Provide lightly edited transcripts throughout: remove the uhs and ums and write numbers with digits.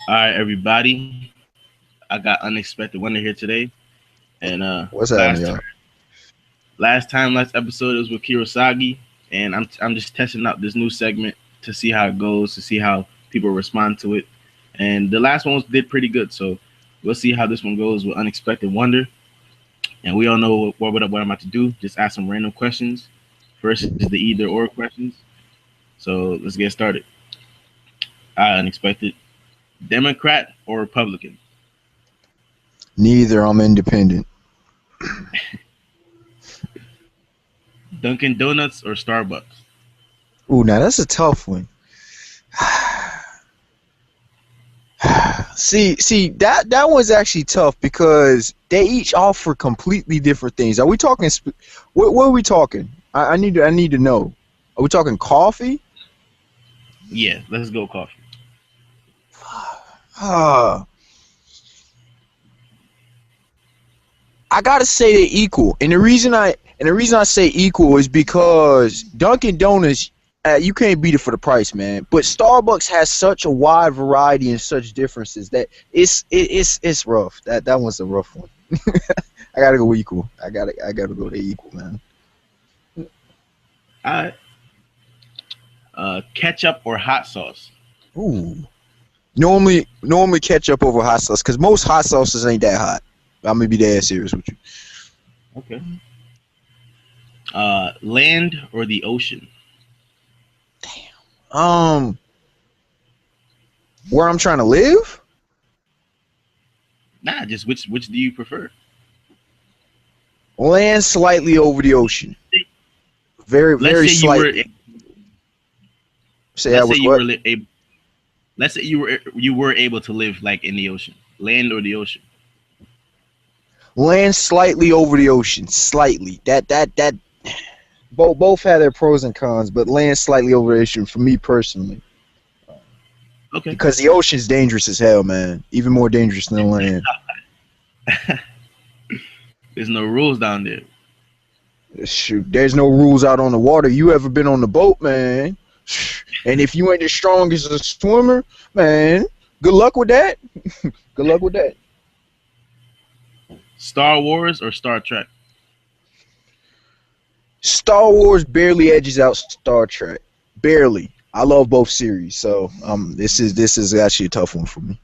All right, everybody. I got unexpected wonder here today, and what's happening, y'all? Last episode it was with Kirosagi, and I'm just testing out this new segment to see how it goes, to see how people respond to it. And the last one did pretty good, so we'll see how this one goes with unexpected wonder. And we all know what I'm about to do. Just ask some random questions. First is the either or questions. So let's get started. Unexpected. Democrat or Republican? Neither. I'm independent. Dunkin' Donuts or Starbucks? Ooh, now that's a tough one. see, that one's actually tough because they each offer completely different things. Are we talking? What are we talking? I need to know. Are we talking coffee? Yeah, let's go coffee. I gotta say they're equal, and the reason I say equal is because Dunkin' Donuts, you can't beat it for the price, man. But Starbucks has such a wide variety and such differences that it's rough. That one's a rough one. I gotta go equal. I gotta go to equal, man. All right. Ketchup or hot sauce? Ooh. Normally ketchup over hot sauce, because most hot sauces ain't that hot. I'm gonna be dead serious with you. Okay. Land or the ocean? Damn. Where I'm trying to live? Nah, just which do you prefer? Land slightly over the ocean. Very slightly. Let's say you were able to live like in the ocean, land or the ocean. Land slightly over the ocean, slightly. That both have their pros and cons, but land slightly over the ocean for me personally. Okay. Because the ocean's dangerous as hell, man. Even more dangerous than the land. There's no rules down there. Shoot, there's no rules out on the water. You ever been on the boat, man? And if you ain't as strong as a swimmer, man, good luck with that. Good luck with that. Star Wars or Star Trek? Star Wars barely edges out Star Trek. Barely. I love both series, so this is actually a tough one for me.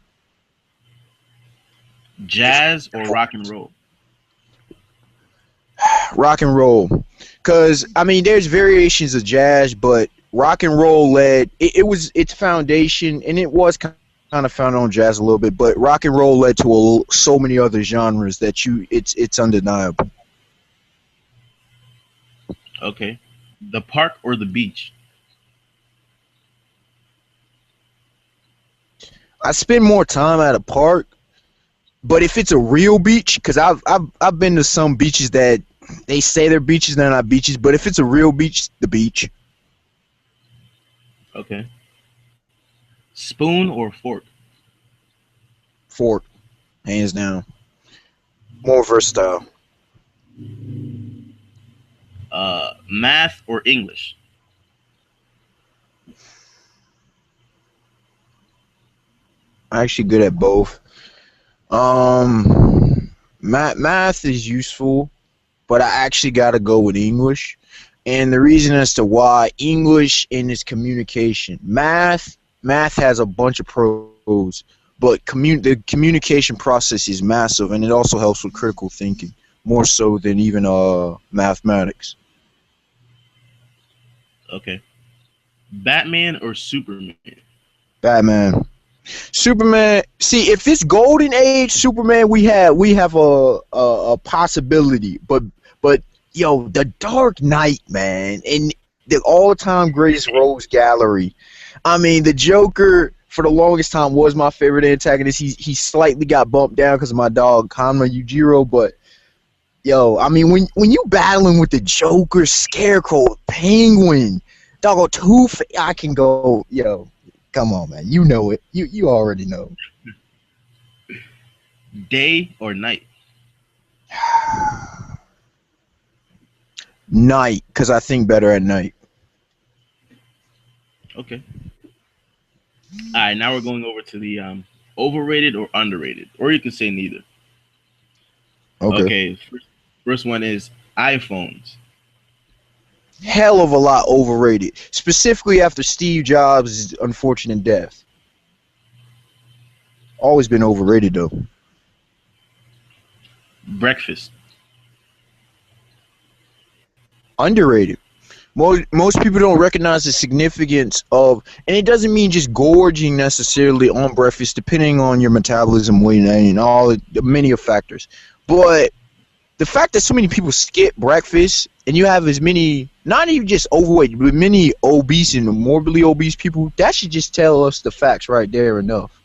Jazz or rock and roll? Rock and roll. Because, I mean, there's variations of jazz, but rock and roll led, it was its foundation, and it was kind of founded on jazz a little bit, but rock and roll led to so many other genres that it's undeniable. Okay. The park or the beach? I spend more time at a park, but if it's a real beach, because I've been to some beaches that they say they're beaches, they're not beaches, but if it's a real beach, the beach. Okay. Spoon or fork? Fork, hands down. More versatile. Math or English? I'm actually good at both. Math is useful, but I actually gotta go with English. And the reason as to why, English in its communication. Math has a bunch of pros, but the communication process is massive, and it also helps with critical thinking, more so than even mathematics. Okay. Batman or Superman? Batman. Superman. See, if it's golden age Superman, we have a possibility, but yo, the Dark Knight, man, and the all-time greatest rogues gallery. I mean, the Joker for the longest time was my favorite antagonist. He slightly got bumped down because of my dog Kanma Yujiro, but yo, I mean, when you battling with the Joker, Scarecrow, Penguin, dog, Two-Face, I can go, yo, come on, man, you know it, you already know. Day or night? Night, because I think better at night. Okay. All right, now we're going over to the Overrated or underrated, or you can say neither. Okay. First one is iPhones. Hell of a lot overrated, specifically after Steve Jobs' unfortunate death. Always been overrated though. Breakfast. Underrated. Most people don't recognize the significance of, and it doesn't mean just gorging necessarily on breakfast, depending on your metabolism, weight, and all the many factors. But the fact that so many people skip breakfast, and you have as many, not even just overweight, but many obese and morbidly obese people, that should just tell us the facts right there enough.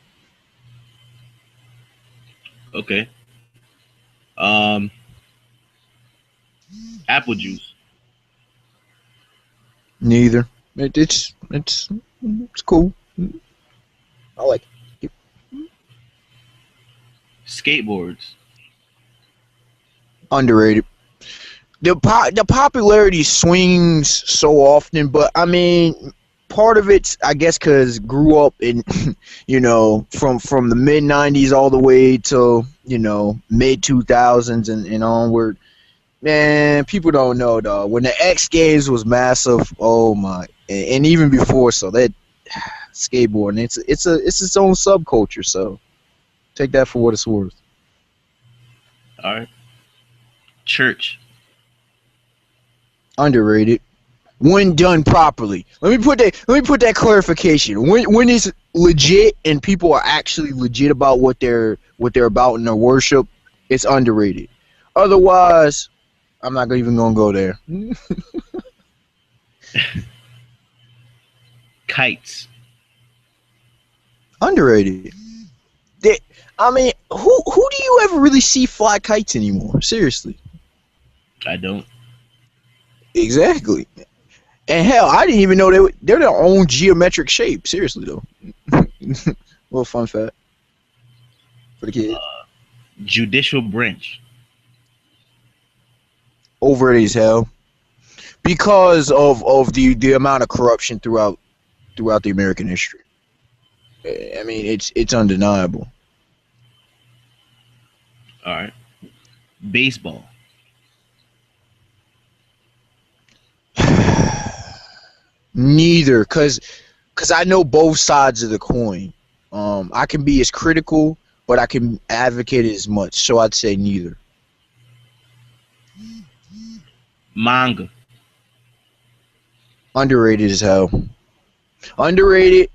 Okay. Apple juice. Neither. It's cool. I like it. Skateboards. Underrated. The popularity swings so often, but I mean, part of it's, I guess, because grew up in, you know, from the mid 90s all the way to, you know, mid 2000s and onward. Man, people don't know, dog. When the X Games was massive, oh my, and even before, so that skateboarding, it's its own subculture. So take that for what it's worth. All right. Church. Underrated. When done properly. Let me put that clarification. When it's legit and people are actually legit about what they're about in their worship, it's underrated. Otherwise, I'm not even gonna go there. Kites. Underrated. I mean, who do you ever really see fly kites anymore? Seriously. I don't. Exactly. And hell, I didn't even know they're their own geometric shape. Seriously though. Little fun fact for the kids. Judicial branch. Overrated as hell, because of the amount of corruption throughout the American history. I mean, it's undeniable. All right. Baseball. Neither, cause I know both sides of the coin. I can be as critical, but I can advocate it as much. So I'd say neither. Manga. Underrated as hell. Underrated.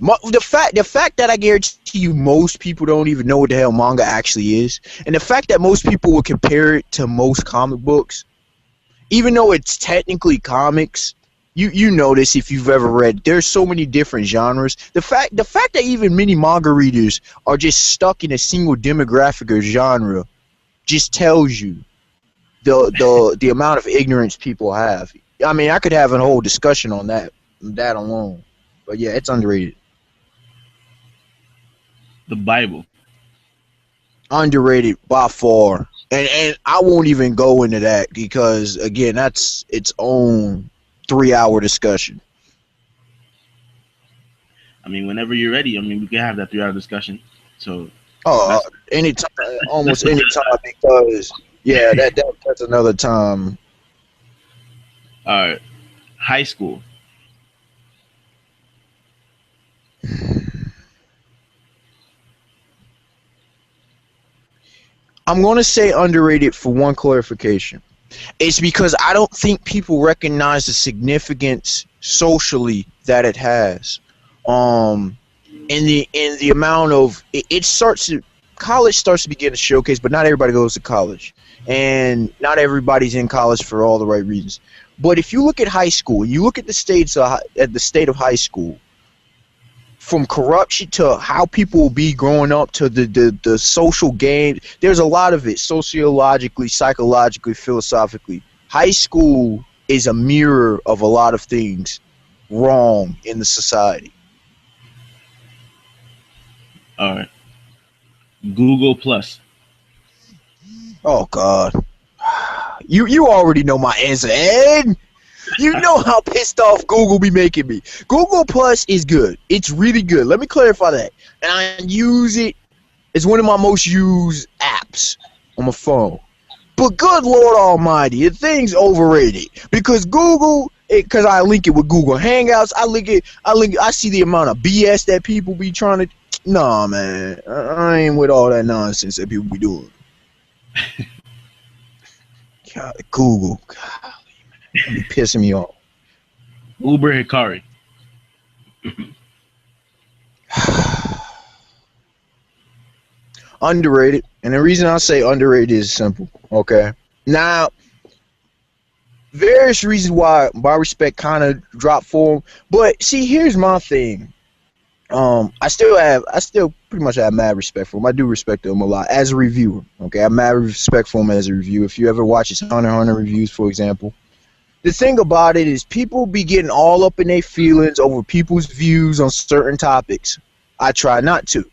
The fact that I guarantee you most people don't even know what the hell manga actually is, and the fact that most people will compare it to most comic books, even though it's technically comics, you notice if you've ever read, there's so many different genres. The fact that even many manga readers are just stuck in a single demographic or genre just tells you the amount of ignorance people have. I mean, I could have a whole discussion on that alone, but yeah, it's underrated. The Bible. Underrated by far, and I won't even go into that because again, that's its own 3-hour discussion. I mean, whenever you're ready, I mean, we can have that 3-hour discussion. So. Anytime, almost any time, because yeah, that's another time. All right. High school. I'm going to say underrated for one clarification. It's because I don't think people recognize the significance socially that it has. In the amount of college starts to begin to showcase, but not everybody goes to college, and not everybody's in college for all the right reasons. But if you look at high school, you look at the state of high school, from corruption to how people will be growing up to the social game, there's a lot of it sociologically, psychologically, philosophically. High school is a mirror of a lot of things wrong in the society. All right. Google Plus. Oh God, you already know my answer, Ed. You know how pissed off Google be making me. Google Plus is good. It's really good. Let me clarify that. And I use it. It's one of my most used apps on my phone. But good Lord Almighty, the thing's overrated because Google. Because I link it with Google Hangouts. I see the amount of BS that people be trying to. Nah, man, I ain't with all that nonsense that people be doing. God, Google, golly, man, be pissing me off. Uber Hikari. Underrated, and the reason I say underrated is simple. Okay, now various reasons why my respect kind of dropped for him, but see, here's my thing. I still pretty much have mad respect for him. I do respect him a lot as a reviewer. Okay, I have mad respect for him as a reviewer. If you ever watch his Hunter x Hunter reviews, for example, the thing about it is people be getting all up in their feelings over people's views on certain topics. I try not to,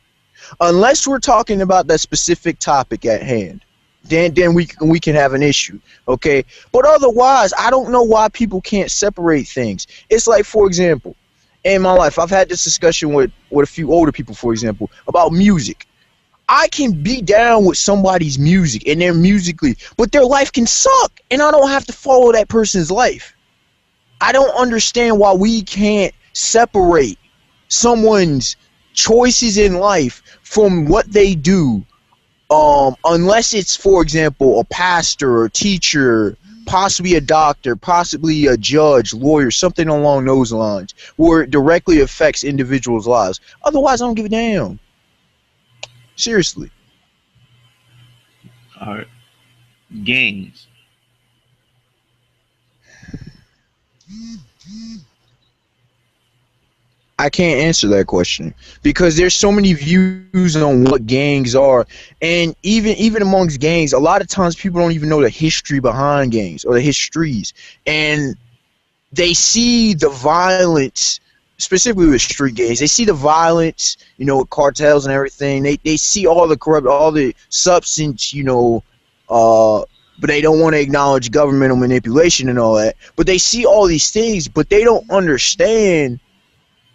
unless we're talking about that specific topic at hand. Then we can have an issue, okay? But otherwise, I don't know why people can't separate things. It's like, for example, in my life, I've had this discussion with a few older people, for example, about music. I can be down with somebody's music and they're musically, but their life can suck, and I don't have to follow that person's life. I don't understand why we can't separate someone's choices in life from what they do. Unless it's, for example, a pastor or teacher, possibly a doctor, possibly a judge, lawyer, something along those lines, where it directly affects individuals' lives. Otherwise, I don't give a damn. Seriously. All right. Gangs. I can't answer that question because there's so many views on what gangs are, and even amongst gangs, a lot of times people don't even know the history behind gangs or the histories, and they see the violence, specifically with street gangs. They see the violence, you know, with cartels and everything. They see all the corrupt, all the substance, you know, but they don't want to acknowledge governmental manipulation and all that. But they see all these things, but they don't understand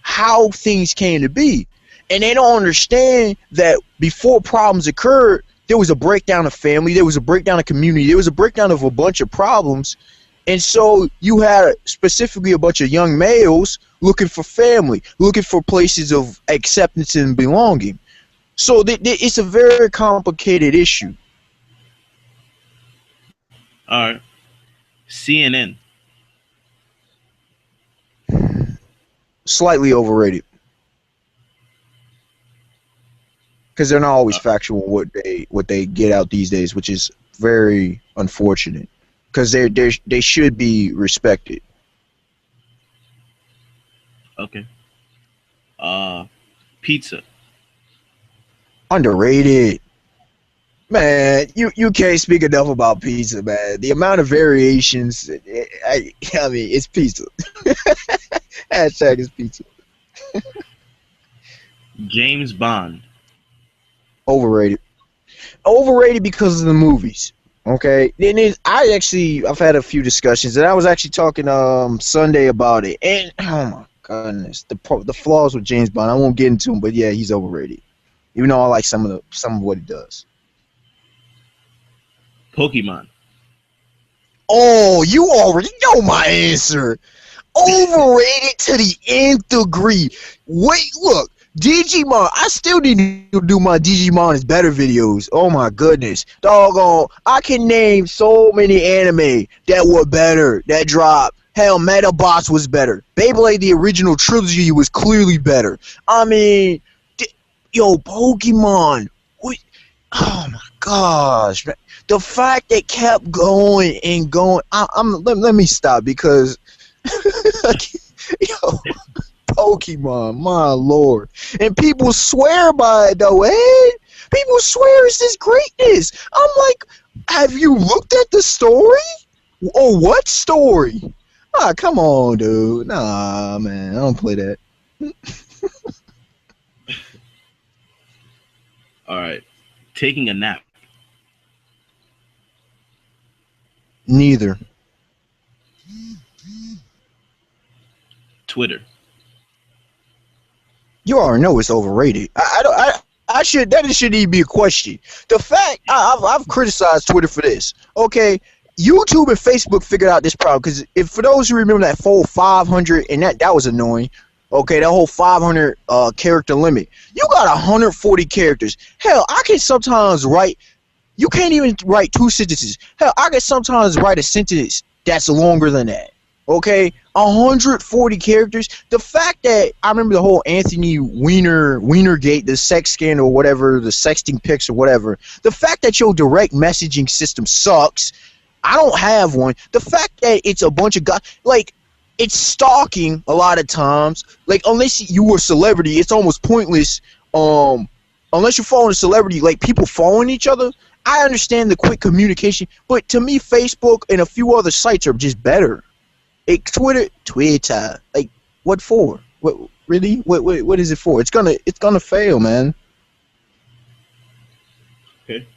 how things came to be, and they don't understand that before problems occurred, there was a breakdown of family, there was a breakdown of community, there was a breakdown of a bunch of problems, and so you had specifically a bunch of young males looking for family, looking for places of acceptance and belonging. So it's a very complicated issue. All right. CNN. Slightly overrated because they're not always factual what they get out these days, which is very unfortunate because they should be respected. Okay. Pizza. Underrated. Man, you can't speak enough about pizza, man. The amount of variations, I mean, it's pizza. Hashtag is pizza. James Bond. Overrated. Overrated because of the movies. Okay, and I've had a few discussions, and I was actually talking Sunday about it, and oh my goodness, the flaws with James Bond. I won't get into them, but yeah, he's overrated. Even though I like some of what he does. Pokemon. Oh, you already know my answer. Overrated to the nth degree. Wait, look, Digimon. I still need to do my Digimon is better videos. Oh my goodness, doggone! I can name so many anime that were better that dropped. Hell, Metabots was better. Beyblade, the original trilogy, was clearly better. I mean, yo, Pokemon. Oh my gosh, man. The fact that kept going and going. Let me stop because. Yo, Pokemon, my lord. And people swear by it though, eh? People swear it's this greatness. I'm like, have you looked at the story? Oh, what story? Ah, come on, dude. Nah, man, I don't play that. All right. Taking a nap. Neither. Twitter. You already know it's overrated. I should, that shouldn't even be a question. The fact I've criticized Twitter for this. Okay, YouTube and Facebook figured out this problem because if for those who remember that full 500 and that was annoying. Okay, that whole 500 character limit. You got 140 characters. Hell, I can sometimes write. You can't even write 2 sentences. Hell, I can sometimes write a sentence that's longer than that. Okay, 140 characters. The fact that I remember the whole Anthony Weinergate, the sex scandal or whatever, the sexting pics or whatever. The fact that your direct messaging system sucks. I don't have one. The fact that it's a bunch of guys, like, it's stalking a lot of times. Like, unless you were a celebrity, it's almost pointless. Unless you're following a celebrity, like people following each other. I understand the quick communication, but to me, Facebook and a few other sites are just better. Like Twitter, like what for? What really? What is it for? It's gonna fail, man. Okay.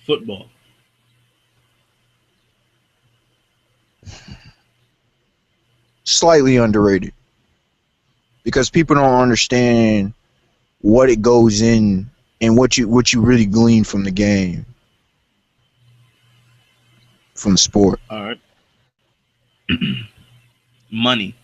Football. Slightly underrated because people don't understand what it goes in and what you really glean from the game, from the sport. All right. Money.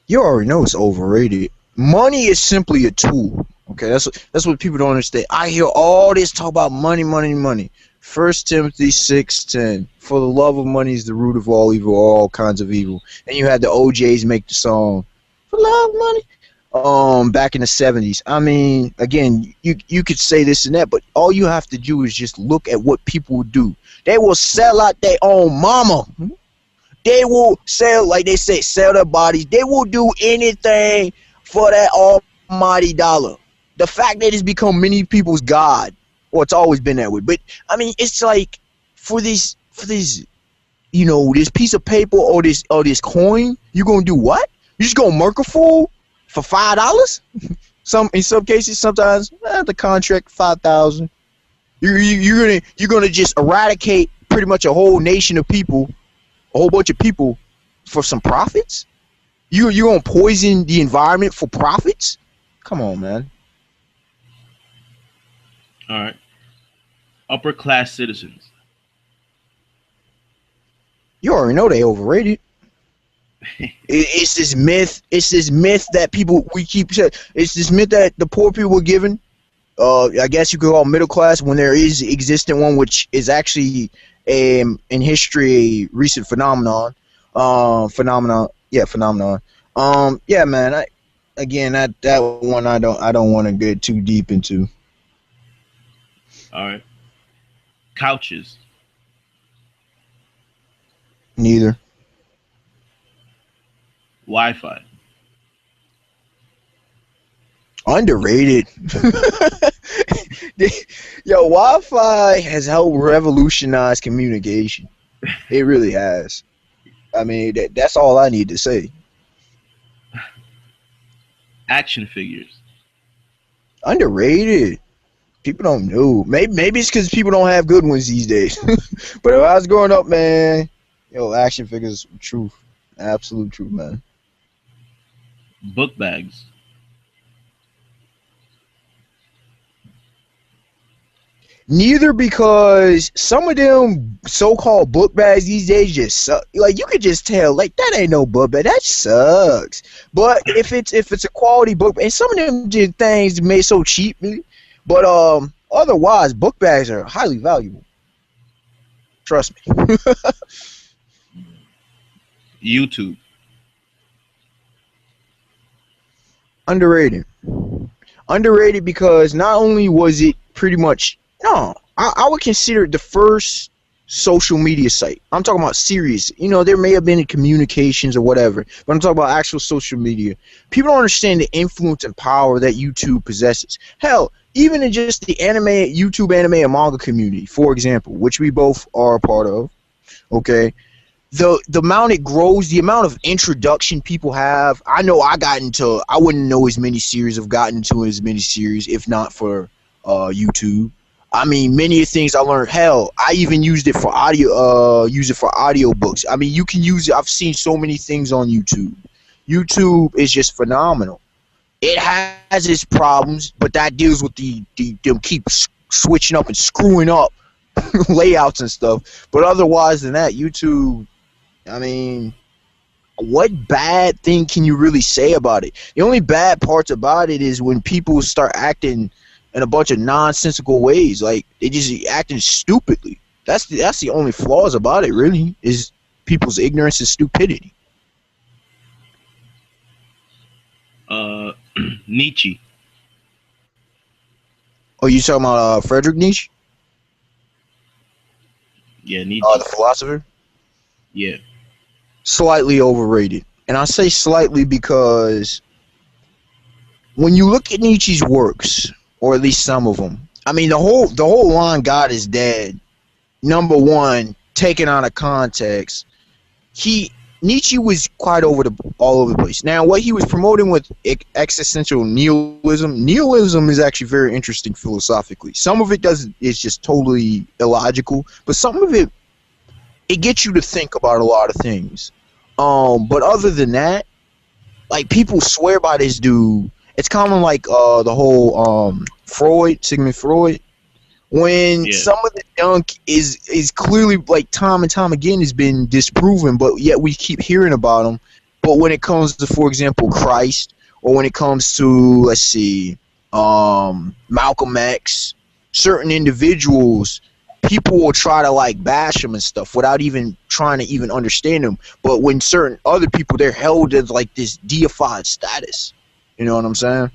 You already know it's overrated. Money is simply a tool. Okay, that's what people don't understand. I hear all this talk about money, money, money. 1 Timothy 6:10. For the love of money is the root of all evil, all kinds of evil. And you had the OJs make the song for love of money. Back in the 70s. I mean, again, you could say this and that, but all you have to do is just look at what people do. They will sell out their own mama. They will sell, like they say, sell their bodies. They will do anything for that almighty dollar. The fact that it's become many people's god. Or it's always been that way. But I mean, it's like for this, you know, this piece of paper or this coin, you gonna do what? You just gonna murk a fool for $5? In some cases, sometimes the contract $5,000. You're gonna just eradicate pretty much a whole nation of people, a whole bunch of people, for some profits. You gonna poison the environment for profits? Come on, man. All right. Upper class citizens. You already know they overrated. It's this myth. It's this myth that we keep saying. It's this myth that the poor people were given. I guess you could call middle class when there is existent one, which is actually in history a recent phenomenon. Yeah, man. That one I don't want to get too deep into. All right. Couches. Neither. Wi-Fi. Underrated. Yo, Wi-Fi has helped revolutionize communication. It really has. I mean, that's all I need to say. Action figures. Underrated. People don't know. Maybe it's because people don't have good ones these days. But if I was growing up, man, yo, action figures, truth, absolute truth, man. Book bags. Neither, because some of them so-called book bags these days just suck. Like, you could just tell, like, that ain't no book bag. That sucks. But if it's a quality book, and some of them just things made so cheap, but otherwise, book bags are highly valuable. Trust me. YouTube. Underrated. Underrated because not only was it pretty much, no, I would consider it the first social media site. I'm talking about serious. You know, there may have been communications or whatever, but I'm talking about actual social media. People don't understand the influence and power that YouTube possesses. Hell, even in just the YouTube anime and manga community, for example, which we both are a part of, okay, the amount it grows, the amount of introduction people have. I know I wouldn't know as many series, I've gotten into as many series if not for YouTube. I mean, many things I learned. Hell, I even used it for audio. Use it for audio books. I mean, you can use it. I've seen so many things on YouTube. YouTube is just phenomenal. It has its problems, but that deals with them keep switching up and screwing up layouts and stuff. But otherwise than that, YouTube, I mean, what bad thing can you really say about it? The only bad parts about it is when people start acting in a bunch of nonsensical ways, like they just acting stupidly. That's the only flaws about it, really, is people's ignorance and stupidity. Nietzsche. Oh, you talking about Friedrich Nietzsche? Yeah, Nietzsche. The philosopher? Yeah. Slightly overrated. And I say slightly because when you look at Nietzsche's works, or at least some of them, I mean, the whole line, God is dead, number one, taken out of context, Nietzsche was quite all over the place. Now, what he was promoting with existential nihilism is actually very interesting philosophically. Some of it is just totally illogical, but some of it gets you to think about a lot of things. But other than that, like, people swear by this dude. It's kind of like the whole Sigmund Freud. When some of the junk is clearly, like, time and time again has been disproven, but yet we keep hearing about them. But when it comes to, for example, Christ, or when it comes to, let's see, Malcolm X, certain individuals, people will try to, like, bash them and stuff without even trying to even understand them. But when certain other people, they're held as, like, this deified status. You know what I'm saying?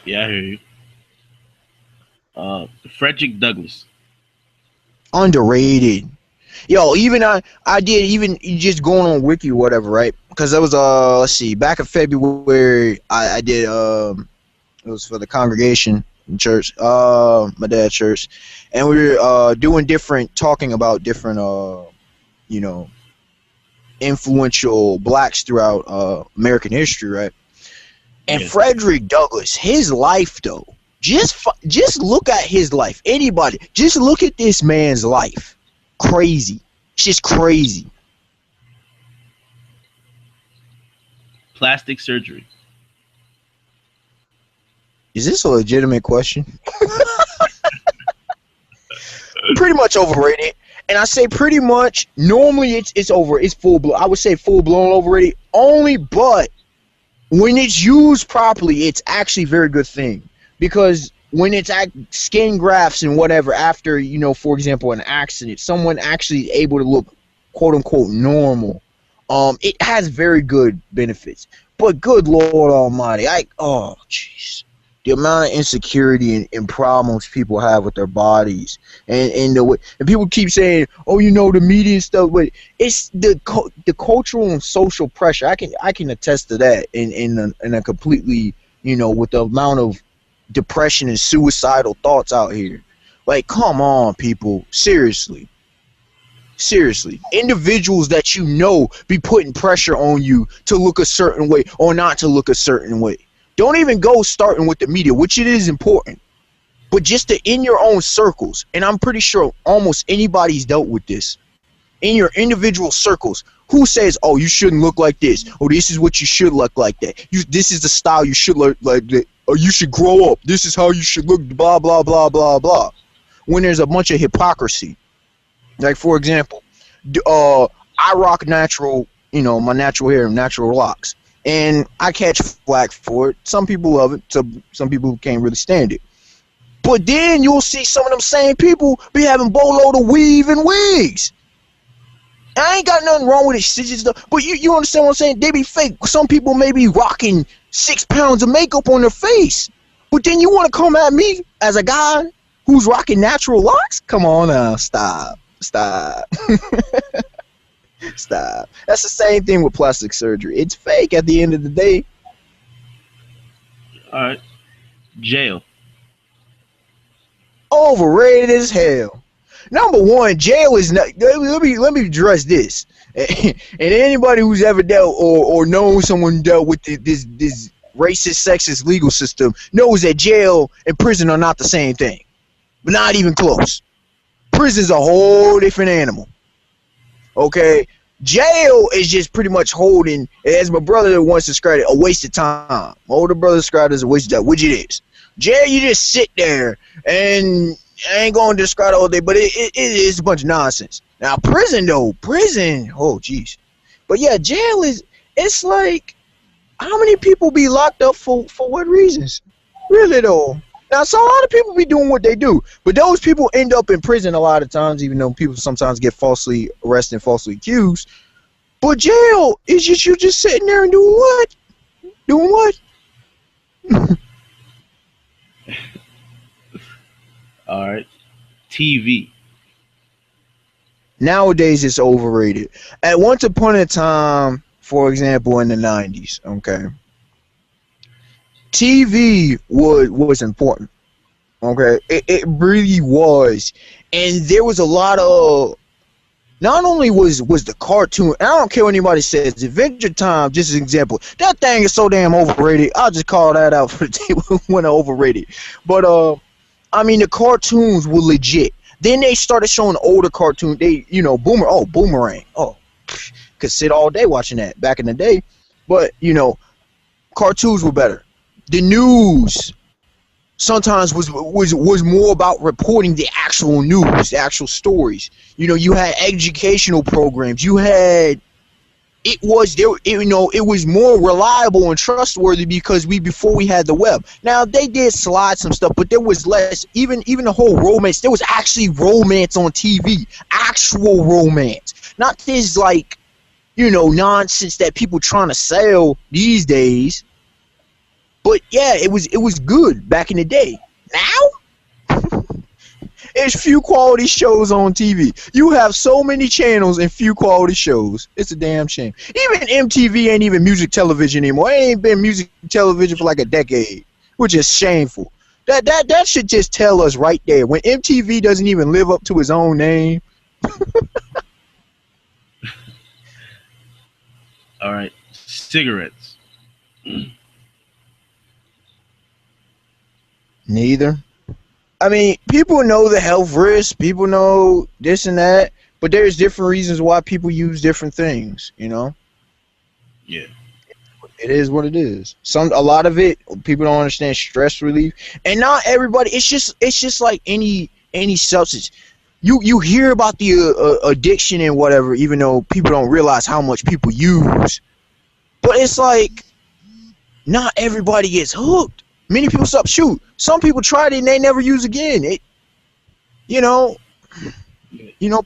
Yeah, I hear you. Frederick Douglass. Underrated. Yo, even I did, even just going on Wiki or whatever, right? Because that was let's see, back in February, I did it was for the congregation in church, my dad's church, and we were talking about different you know, influential blacks throughout American history, right? And Frederick Douglass, his life though, just look at his life. Anybody, just look at this man's life. Crazy. It's just crazy. Plastic surgery. Is this a legitimate question? Pretty much overrated. And I say pretty much, normally it's full blown. I would say full blown overrated only, but when it's used properly, it's actually a very good thing. Because when it's skin grafts and whatever after, you know, for example, an accident, someone actually able to look quote unquote normal, it has very good benefits. But good Lord Almighty, oh jeez, the amount of insecurity and problems people have with their bodies, and people keep saying, oh, you know, the media and stuff, but it's the cultural and social pressure. I can attest to that in a completely, you know, with the amount of depression and suicidal thoughts out here. Like, come on, people, seriously, individuals that you know be putting pressure on you to look a certain way or not to look a certain way. Don't even go starting with the media, which it is important, but just in your own circles. And I'm pretty sure almost anybody's dealt with this in your individual circles. Who says, oh, you shouldn't look like this, or this is what you should look like that, this is the style you should look like that, or you should grow up, this is how you should look, blah blah blah blah blah, when there's a bunch of hypocrisy. Like, for example, I rock natural, you know, my natural hair and natural locks, and I catch flack for it. Some people love it, some people can't really stand it. But then you'll see some of them same people be having boatload of weave and wigs. I ain't got nothing wrong with it, just stuff, but you understand what I'm saying? They be fake. Some people may be rocking 6 pounds of makeup on their face, but then you want to come at me as a guy who's rocking natural locks? Come on now, stop. Stop. That's the same thing with plastic surgery. It's fake at the end of the day. All right. Jail. Overrated as hell. Number one, jail is not. Let me address this. And anybody who's ever dealt or known someone dealt with this racist, sexist legal system knows that jail and prison are not the same thing. But not even close. Prison's a whole different animal. Okay? Jail is just pretty much holding, as my brother once described it, a waste of time. My older brother described it as a waste of time, which it is. Jail, you just sit there, and I ain't going to describe it all day, but it is a bunch of nonsense. Now, prison, though, oh, jeez. But yeah, jail it's like, how many people be locked up for what reasons? Really, though. Now, so a lot of people be doing what they do, but those people end up in prison a lot of times, even though people sometimes get falsely arrested and falsely accused. But jail is just you just sitting there and doing what? Doing what? All right. TV. Nowadays, it's overrated. At once upon a time, for example, in the 90s, okay, TV was important. Okay, it really was, and there was a lot of. Not only was the cartoon, I don't care what anybody says. Adventure Time, just as an example, that thing is so damn overrated. I'll just call that out for the table when overrated. But I mean, the cartoons were legit. Then they started showing older cartoons. They, Boomerang. Oh, could sit all day watching that back in the day. But cartoons were better. The news sometimes was more about reporting the actual news, the actual stories. You had educational programs. You had it was more reliable and trustworthy because before we had the web. Now they did slide some stuff, but there was less. Even the whole romance. There was actually romance on TV, actual romance, not this nonsense that people trying to sell these days. But yeah, it was good back in the day. Now, there's few quality shows on TV. You have so many channels and few quality shows. It's a damn shame. Even MTV ain't even music television anymore. It ain't been music television for like a decade, which is shameful. That should just tell us right there. When MTV doesn't even live up to his own name. All right, cigarettes. Neither. I mean, people know the health risks. People know this and that. But there's different reasons why people use different things, Yeah. It is what it is. A lot of it, people don't understand stress relief. And not everybody, it's just like any substance. You hear about the addiction and whatever, even though people don't realize how much people use. But it's like, not everybody gets hooked. Many people stop. Shoot, some people tried it and they never use again.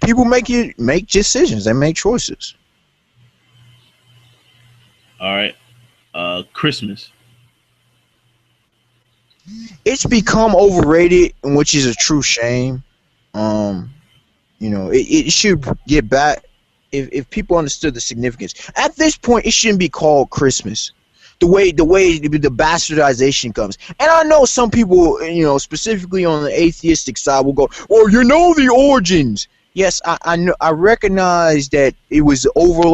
People make decisions. They make choices. All right, Christmas. It's become overrated, which is a true shame. It should get back if people understood the significance. At this point, it shouldn't be called Christmas. The way the bastardization comes. And I know some people, specifically on the atheistic side, will go, well, the origins. Yes, I know. I recognize that it was over,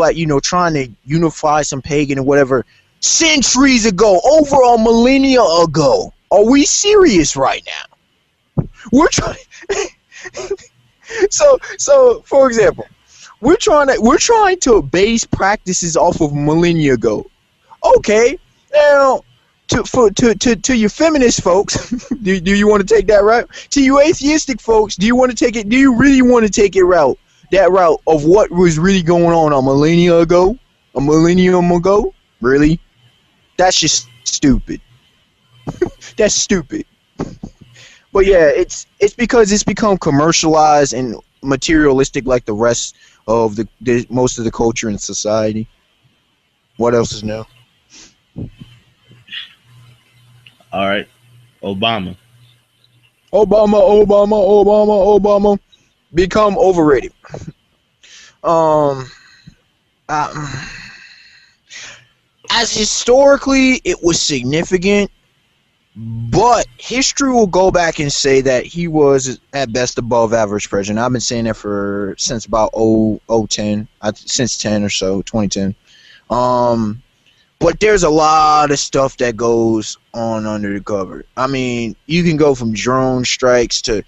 trying to unify some pagan or whatever centuries ago, over a millennia ago. Are we serious right now? We're trying. So for example, we're trying to base practices off of millennia ago. Okay, now to your feminist folks, do you want to take that route? To you atheistic folks, do you want to take it? Do you really want to take that route of what was really going on a millennium ago? Really? That's just stupid. That's stupid. But yeah, it's because it's become commercialized and materialistic like the rest of the most of the culture in society. What else is new? All right, Obama. Become overrated. As historically, it was significant, but history will go back and say that he was at best above average president. I've been saying that since about 2010 or so, 2010. But there's a lot of stuff that goes on under the cover. I mean, you can go from drone strikes to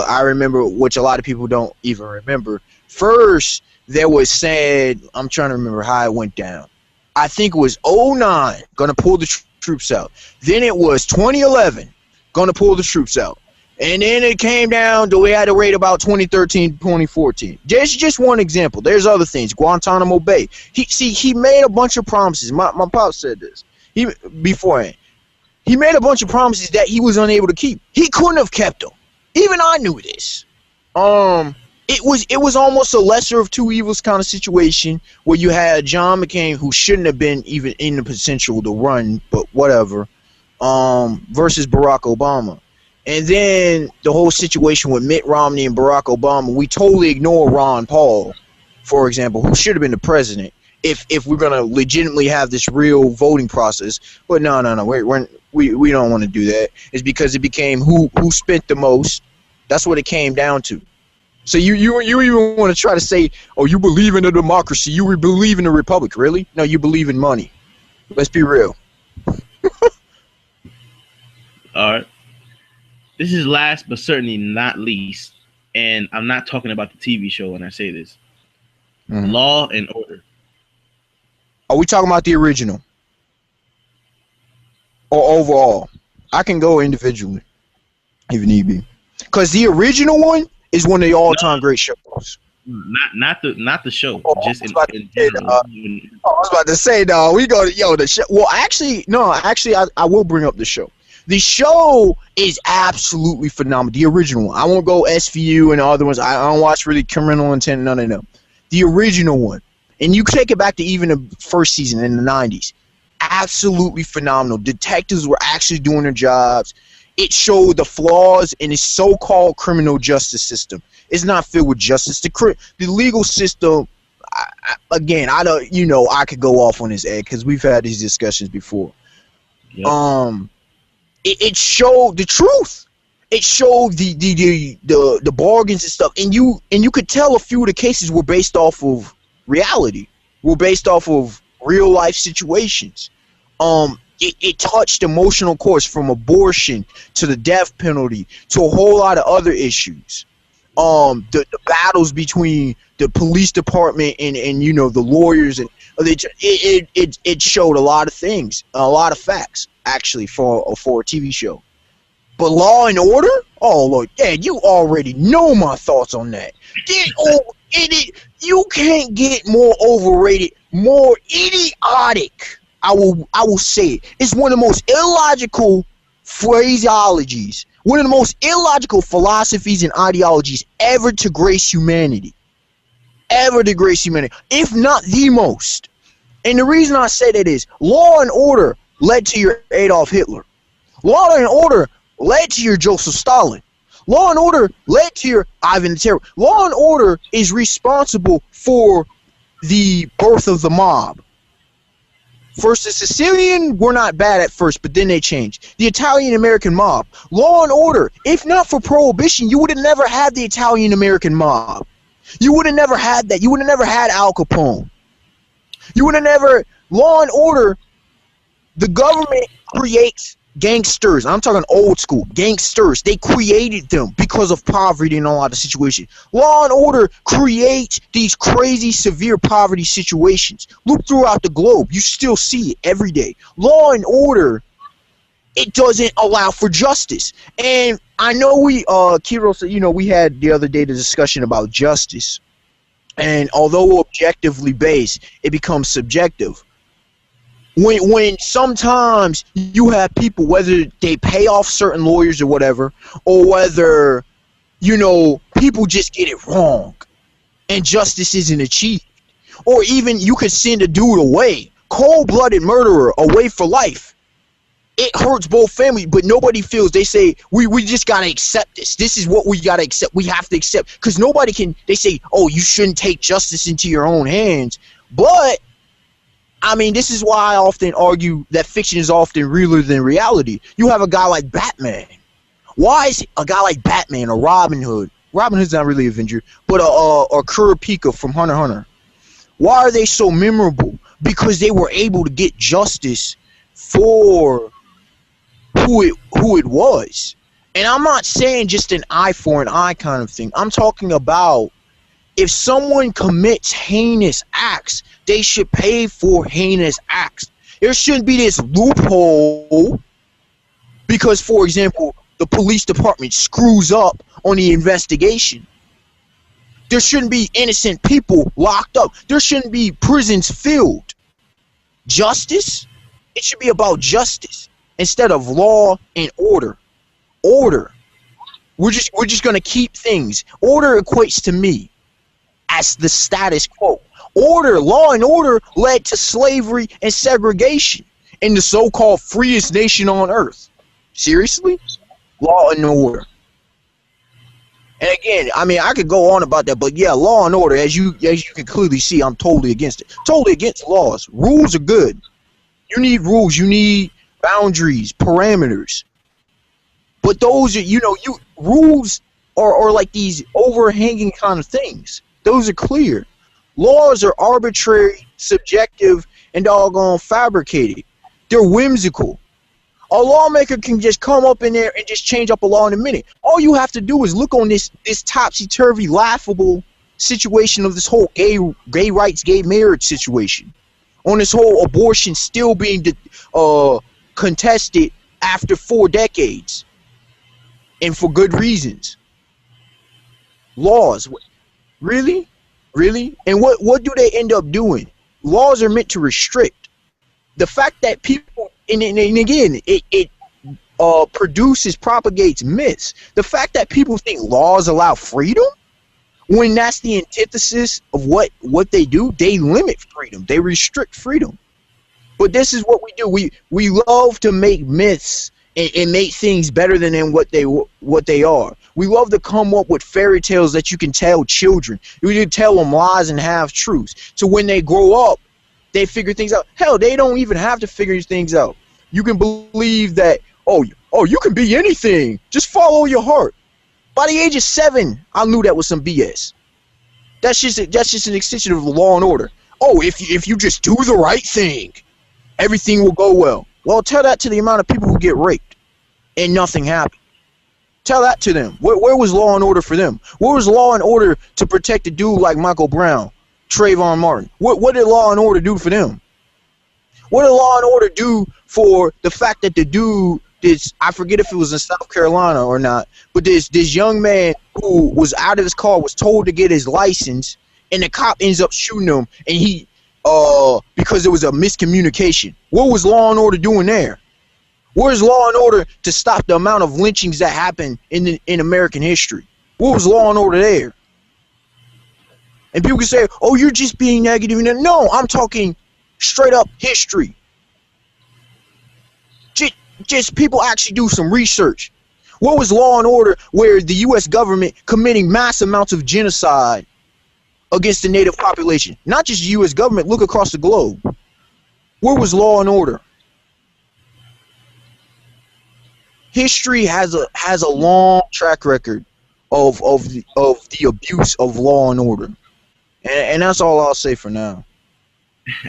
I remember, which a lot of people don't even remember. First, there was said, I'm trying to remember how it went down. I think it was 2009, gonna pull the troops out. Then it was 2011, gonna pull the troops out. And then it came down to we had to wait about 2013, 2014. Just one example. There's other things. Guantanamo Bay. He made a bunch of promises. My pop said this beforehand. He made a bunch of promises that he was unable to keep. He couldn't have kept them. Even I knew this. It was almost a lesser of two evils kind of situation where you had John McCain, who shouldn't have been even in the potential to run, but whatever, versus Barack Obama. And then the whole situation with Mitt Romney and Barack Obama, we totally ignore Ron Paul, for example, who should have been the president if we're gonna legitimately have this real voting process. But no, we don't want to do that. It's because it became who spent the most. That's what it came down to. So you even want to try to say, oh, you believe in a democracy, you believe in a republic, really? No, you believe in money. Let's be real. All right. This is last but certainly not least, and I'm not talking about the TV show when I say this. Law and Order. Are we talking about the original? Or overall? I can go individually, if need be. Because the original one is one of the all-time great shows. Not the show. Just in general. I was about to say, no, we go to the show. Well, actually, I will bring up the show. The show is absolutely phenomenal. The original one. I won't go SVU and the other ones. I don't watch really Criminal Intent, none of them. The original one. And you take it back to even the first season in the 90s. Absolutely phenomenal. Detectives were actually doing their jobs. It showed the flaws in the so-called criminal justice system. It's not filled with justice. The legal system, again, I don't, I could go off on this, Ed, because we've had these discussions before. Yep. It showed the truth. It showed the bargains and stuff, and you could tell a few of the cases were based off of reality, were based off of real life situations. It touched emotional course from abortion to the death penalty to a whole lot of other issues. The battles between the police department and the lawyers, and it showed a lot of things, a lot of facts actually for a TV show. But Law and Order, oh Lord, Dad, you already know my thoughts on that. You can't get more overrated, more idiotic. I will say it. It's one of the most illogical phraseologies, one of the most illogical philosophies and ideologies ever to grace humanity. Ever to grace humanity, if not the most. And the reason I say that is Law and Order led to your Adolf Hitler. Law and Order led to your Joseph Stalin. Law and Order led to your Ivan the Terrible. Law and Order is responsible for the birth of the mob. First, the Sicilian were not bad at first, but then they changed. The Italian-American mob. Law and Order. If not for Prohibition, you would have never had the Italian-American mob. You would have never had that. You would have never had Al Capone. You would have never... Law and Order, the government creates gangsters. I'm talking old school gangsters. They created them because of poverty in a lot of situations. Law and Order creates these crazy severe poverty situations. Look throughout the globe, you still see it every day. Law and Order, it doesn't allow for justice. And I know Kiro said, we had the other day the discussion about justice, and although objectively based, it becomes subjective. When sometimes you have people, whether they pay off certain lawyers or whatever, or whether, people just get it wrong and justice isn't achieved. Or even you could send a dude away, cold-blooded murderer, away for life. It hurts both families, but nobody feels. They say, we just got to accept this. This is what we got to accept. We have to accept. Because nobody can, they say, oh, you shouldn't take justice into your own hands. But I mean, this is why I often argue that fiction is often realer than reality. You have a guy like Batman. Why is a guy like Batman or Robin Hood? Robin Hood's not really Avenger, but or Kurapika from Hunter x Hunter. Why are they so memorable? because they were able to get justice for who it was. And I'm not saying just an eye for an eye kind of thing. I'm talking about if someone commits heinous acts, they should pay for heinous acts. There shouldn't be this loophole because, for example, the police department screws up on the investigation. There shouldn't be innocent people locked up. There shouldn't be prisons filled. Justice? It should be about justice instead of law and order. Order. We're just gonna keep things. Order equates to me as the status quo. Order, law and order led to slavery and segregation in the so-called freest nation on earth. Seriously? Law and order. And again, I mean, I could go on about that, but yeah, law and order, as you can clearly see, I'm totally against it. Totally against laws. Rules are good. You need rules. You need boundaries, parameters. But those are, rules are like these overhanging kind of things. Those are clear. Laws are arbitrary, subjective, and doggone fabricated. They're whimsical. A lawmaker can just come up in there and just change up a law in a minute. All you have to do is look on this topsy-turvy, laughable situation of this whole gay rights, gay marriage situation. On this whole abortion still being contested after 4 decades. And for good reasons. Laws. Really? Really? And what do they end up doing? Laws are meant to restrict. The fact that people, and again, it propagates myths. The fact that people think laws allow freedom, when that's the antithesis of what they do, they limit freedom. They restrict freedom. But this is what we do. We love to make myths and make things better than what they are. We love to come up with fairy tales that you can tell children. You can tell them lies and half truths. So when they grow up, they figure things out. Hell, they don't even have to figure things out. You can believe that, oh, you can be anything. Just follow your heart. By the age of 7, I knew that was some BS. That's just an extension of the law and order. Oh, if you just do the right thing, everything will go well. Well, tell that to the amount of people who get raped and nothing happened. Tell that to them. Where was law and order for them? Where was law and order to protect a dude like Michael Brown, Trayvon Martin? What did law and order do for them? What did law and order do for the fact that the dude I forget if it was in South Carolina or not, but this young man who was out of his car was told to get his license, and the cop ends up shooting him, and he because there was a miscommunication. What was law and order doing there? Where's law and order to stop the amount of lynchings that happen in American history? What was law and order there? And people can say, oh, you're just being negative. No, I'm talking straight up history. Just people actually do some research. What was law and order where the U.S. government committing mass amounts of genocide against the native population? Not just the U.S. government, look across the globe. Where was law and order? History has a long track record of the abuse of law and order. And that's all I'll say for now.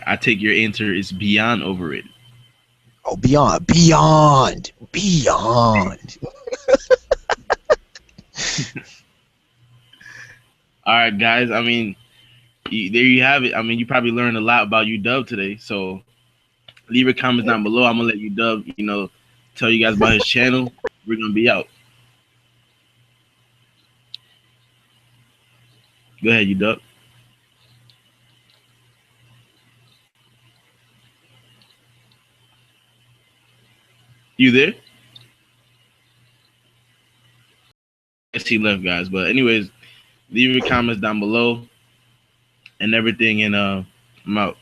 I take your answer is beyond overrated. Oh, beyond. All right, guys. I mean, there you have it. I mean, you probably learned a lot about UW today. So leave your comments down below. I'm gonna let UW, tell you guys about his channel. We're gonna be out. Go ahead, UW. You there? I see left, guys. But anyways, leave your comments down below and everything, and I'm out.